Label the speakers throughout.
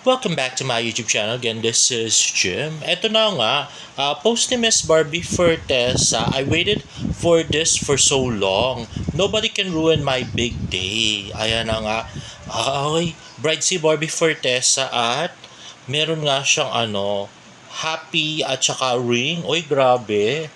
Speaker 1: Welcome back to my YouTube channel. Again, this is Jim. Ito na nga, post ni Miss Barbie Fortesa. I waited for this for so long. Nobody can ruin my big day. Ayan na nga. Ay, bride si Barbie Fortesa at meron nga siyang happy at saka ring. Oy, grabe.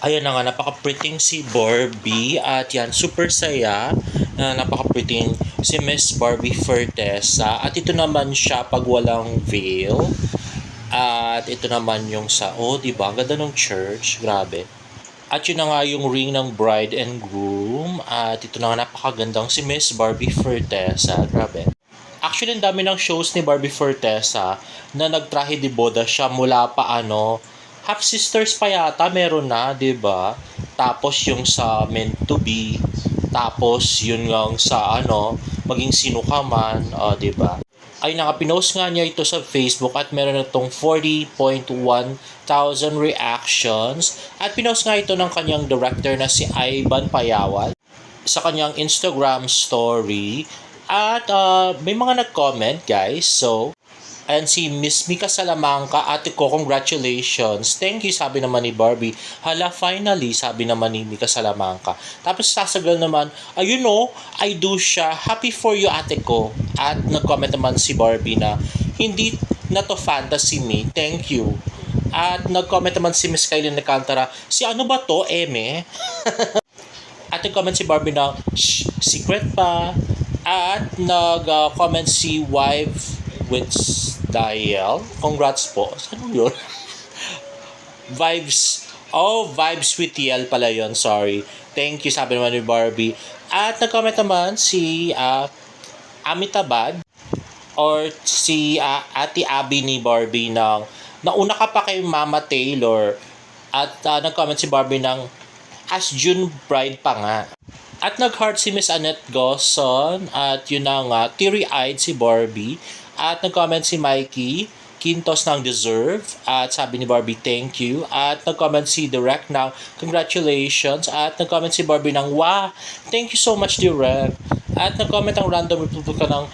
Speaker 1: Ayan na nga, napaka-pretty si Barbie at yan, super saya na napaka-pretty si Miss Barbie Fortesa. At ito naman siya pag walang veil. At ito naman yung diba? Ang ganda ng church, grabe. At yun na nga yung ring ng bride and groom. At ito na nga napakagandang si Miss Barbie Fortesa, grabe. Actually, ang dami ng shows ni Barbie Fortesa na nagtrahe de boda siya mula pa Half Sisters pa yata meron na, 'di ba? Tapos yung sa Meant to Be, tapos yun nga sa maging sino ka man, 'di ba? Ay pinost nga niya ito sa Facebook at meron na itong 40.1 thousand reactions at pinost nga ito ng kanyang director na si Ivan Payawan sa kanyang Instagram story at may mga nag-comment guys. So ayan si Miss Mika Salamanca, ate ko, congratulations. Thank you, sabi naman ni Barbie. Hala, finally, sabi naman ni Mika Salamanca. Tapos sasagal naman, ayun I do siya. Happy for you, ate ko. At nag-comment naman si Barbie na, hindi na to fantasy me, thank you. At nag-comment naman si Miss Kylie Alcantara, si ano ba to, eme? At nag-comment si Barbie na, shh, secret pa. At nag-comment si wife with Dial. Congrats po. Ano yun? Vibes with Yel pala yun. Sorry. Thank you, sabi naman ni Barbie. At nag-comment naman si Amitabad or si Ate Abby ni Barbie ng nauna ka pa kay Mama Taylor. At nag-comment si Barbie ng as June bride pa nga. At nag-heart si Miss Annette Gosson at yun na nga, teary-eyed si Barbie. At nag-comment si Mikey Quintos ng Deserve at sabi ni Barbie thank you. At nag-comment si Direct ng congratulations. At nag-comment si Barbie ng wow, thank you so much Direct. At nag-comment ang random republica ng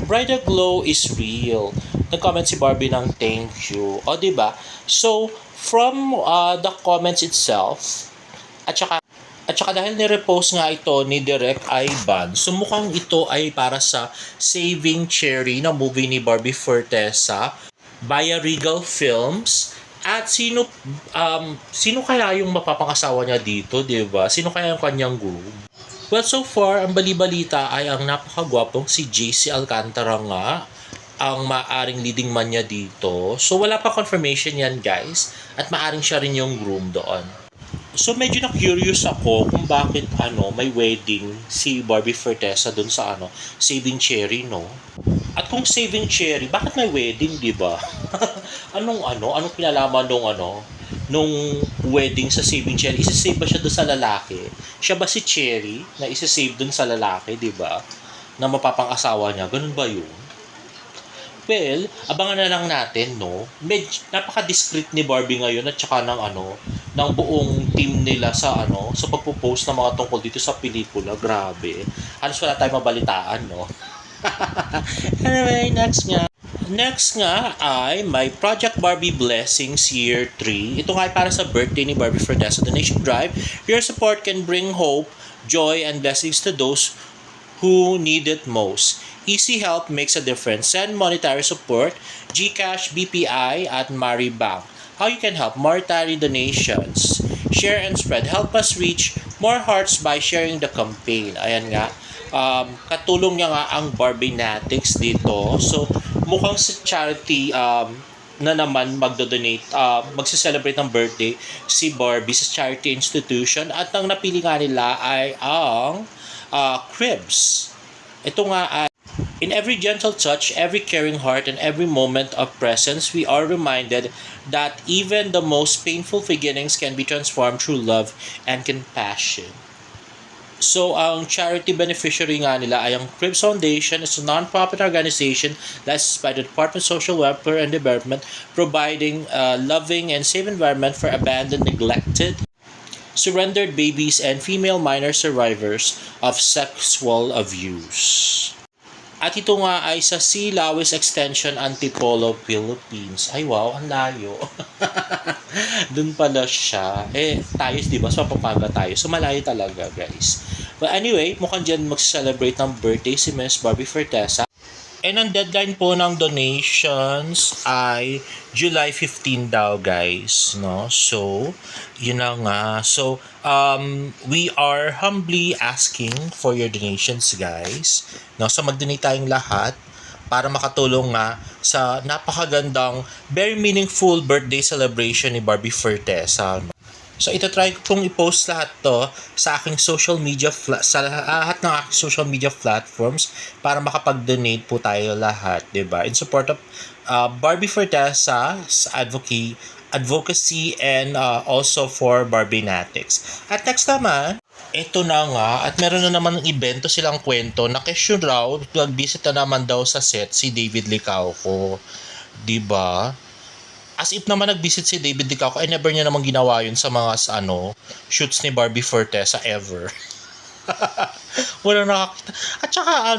Speaker 1: bridal glow is real. Nag-comment si Barbie ng thank you. O diba? So from the comments itself at saka dahil ni-repost nga ito ni Direk Ivan, so mukhang ito ay para sa Saving Cherry na movie ni Barbie Fortesa via Regal Films. At sino kaya yung mapapangasawa niya dito, 'di ba? Sino kaya yung kanyang groom? Well, so far, ang bali-balita ay ang napakagwapong si JC Alcantara nga ang maaring leading man niya dito. So wala pa confirmation yan guys at maaring siya rin yung groom doon. So medyo na-curious ako kung bakit may wedding si Barbie Fortesa dun sa Saving Cherry, no? At kung Saving Cherry, bakit may wedding, di ba? Anong pinalaman nung wedding sa Saving Cherry? Isa-save ba siya dun sa lalaki? Siya ba si Cherry na isa-save dun sa lalaki, di ba? Na mapapang-asawa niya, ganun ba yun? Well, abangan na lang natin, no? Napaka-discreet ni Barbie ngayon at saka ng buong team nila sa sa pagpo-post ng mga tungkol dito sa pelikula. Grabe. Halos wala tayong mabalitaan, no? Anyway, Next nga ay my Project Barbie Blessings Year 3. Ito nga ay para sa birthday ni Barbie Fortesa Donation Drive. Your support can bring hope, joy, and blessings to those who need it most. Easy Help makes a difference. Send monetary support, GCash, BPI, at Maribank. How you can help? Monetary donations. Share and spread. Help us reach more hearts by sharing the campaign. Ayan nga. Katulong niya nga ang Barbinatics dito. So, mukhang sa charity na naman magdo-donate, magse-celebrate ng birthday si Barbie sa charity institution. At ang napili nga nila ay ang Cribs. Ito nga ay in every gentle touch, every caring heart, and every moment of presence, we are reminded that even the most painful beginnings can be transformed through love and compassion. So, ang charity beneficiary nga nila ay ang Cribs Foundation. Is a non-profit organization licensed by the Department of Social Welfare and Development, providing a loving and safe environment for abandoned, neglected, surrendered babies and female minor survivors of sexual abuse. At ito nga ay sa C. Lawis Extension Antipolo, Philippines. Ay wow, ang layo. Doon pala siya. Tayo, di ba? So, Pampanga tayo. So, malayo talaga, guys. But anyway, mukhang dyan mag-celebrate ng birthday si Miss Barbie Fortesa. And ang deadline po ng donations ay July 15 daw, guys, no? So, yun na nga. So, we are humbly asking for your donations, guys. No? So, mag-donate tayong lahat para makatulong nga sa napakagandang, very meaningful birthday celebration ni Barbie Fortesa. So, itatry ko pong i-post lahat to sa aking social media, sa lahat ng aking social media platforms para makapag-donate po tayo lahat, diba? In support of Barbie Fortesa advocacy and also for Barbinatics. At next naman, ito na nga, at meron na naman ng evento silang kwento na kesyo raw, nag-visit na naman daw sa set si David Licauco. Diba? As if naman nag-visit si David Licauco, never niya naman ginawa yun sa mga shoots ni Barbie Fortesa ever. Wala nakakita. At saka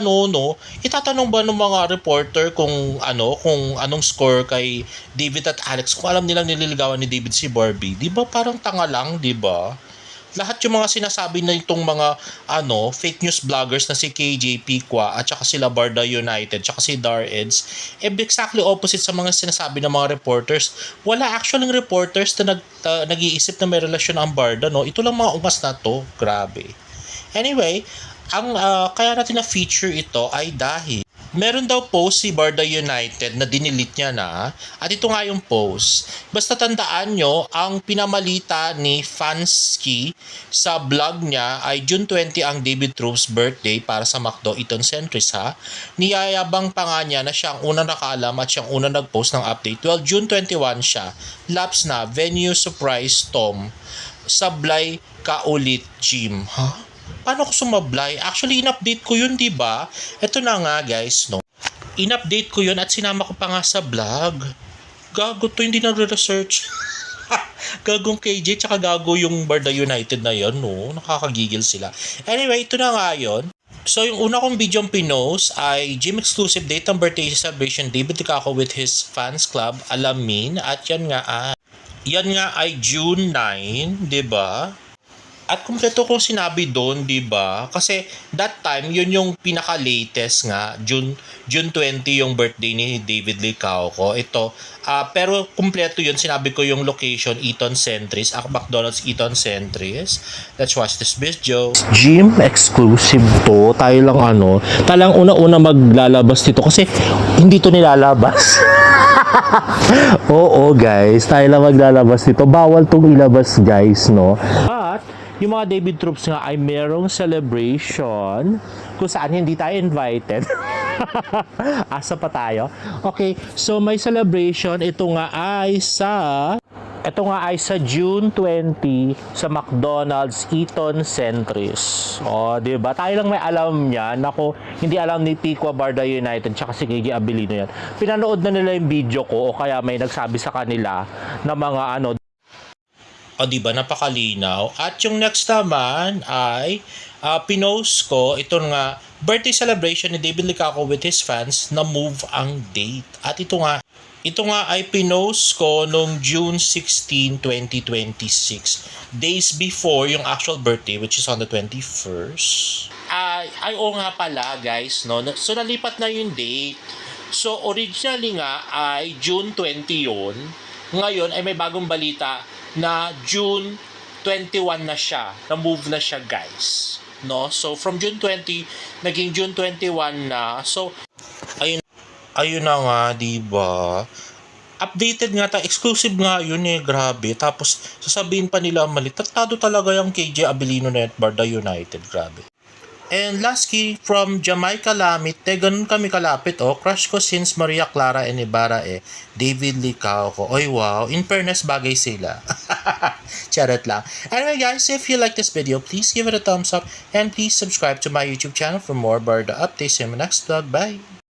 Speaker 1: itatanong ba ng mga reporter kung anong score kay David at Alex, kung alam nilang nililigawan ni David si Barbie. Di ba parang tanga lang, di ba? Lahat yung mga sinasabi na itong mga fake news vloggers na si KJP Kwa at saka sila Barda United at saka si Dar Eds, exactly opposite sa mga sinasabi ng mga reporters. Wala actually reporters na nag-iisip na may relasyon ang Barda, no? Ito lang mga ungas na to. Grabe. Anyway, ang kaya natin na feature ito ay dahil meron daw post si Barda United na dinilit niya na, at ito nga yung post. Basta tandaan nyo, ang pinamalita ni Fansky sa blog niya ay June 20 ang David Troop's birthday para sa McDo Eaton Centris, ha. Niyayabang pa nga niya na siya ang unang nakaalam at siya ang unang nag-post ng update. Well, June 21 siya. Laps na, venue surprise Tom. Sablay ka ulit Jim. Ha? Paano ko sumablay? Actually, in-update ko yun, di ba? Ito na nga, guys, no? In-update ko yun at sinama ko pa nga sa vlog. Gago to, hindi nagre-research. Gagong KJ, tsaka gago yung Barda United na yun, no? Nakakagigil sila. Anyway, ito na nga yun. So, yung una kong video pinost ay gym exclusive date ng birthday celebration David Licauco with his fans club, Alamin. At yan nga ay June 9, di ba? At kumpleto kong sinabi doon, 'di ba? Kasi that time, yun yung pinaka-latest nga, June 20 yung birthday ni David Licauco. Ito, pero kumpleto yun, sinabi ko yung location, Eaton Centris, McDonald's Eaton Centris. Let's watch this video. Gym exclusive to. Tayo lang talang una-una maglalabas dito kasi hindi to nilalabas. Oo, guys, tayo lang maglalabas dito. Bawal tong ilabas, guys, no? At yung mga David Troops nga ay merong celebration kung saan hindi tayo invited. Asa pa tayo? Okay, so may celebration. Ito nga ay sa June 20 sa McDonald's Eaton Centris. O, di ba? Tayo lang may alam niyan. Ako, hindi alam ni Tikwa Barda United tsaka si Gigi Abilino yan. Pinanood na nila yung video ko o kaya may nagsabi sa kanila na mga o diba, napakalinaw. At yung next naman ay pinost ko ito nga birthday celebration ni David Licauco with his fans na move ang date. At ito nga ay pinost ko noong June 16, 2026. Days before yung actual birthday, which is on the 21st. Oo nga pala, guys, no? So nalipat na yung date. So originally nga ay June 20 yun. Ngayon ay may bagong balita na June 21 na siya. Na-move na siya, guys. No? So, from June 20, naging June 21 na. So, ayun na nga, diba? Updated nga exclusive nga yun grabe. Tapos, sasabihin pa nila mali. Tatado talaga yung KJ Abilino net Barda United, grabe. And lastly, from Jamaica Lamit, ganun kami kalapit, crush ko since Maria Clara and Ibarra David Licauco. Oy, wow, in fairness, bagay sila. Charot lang. Anyway guys, if you like this video, please give it a thumbs up and please subscribe to my YouTube channel for more Barda updates in my next vlog. Bye!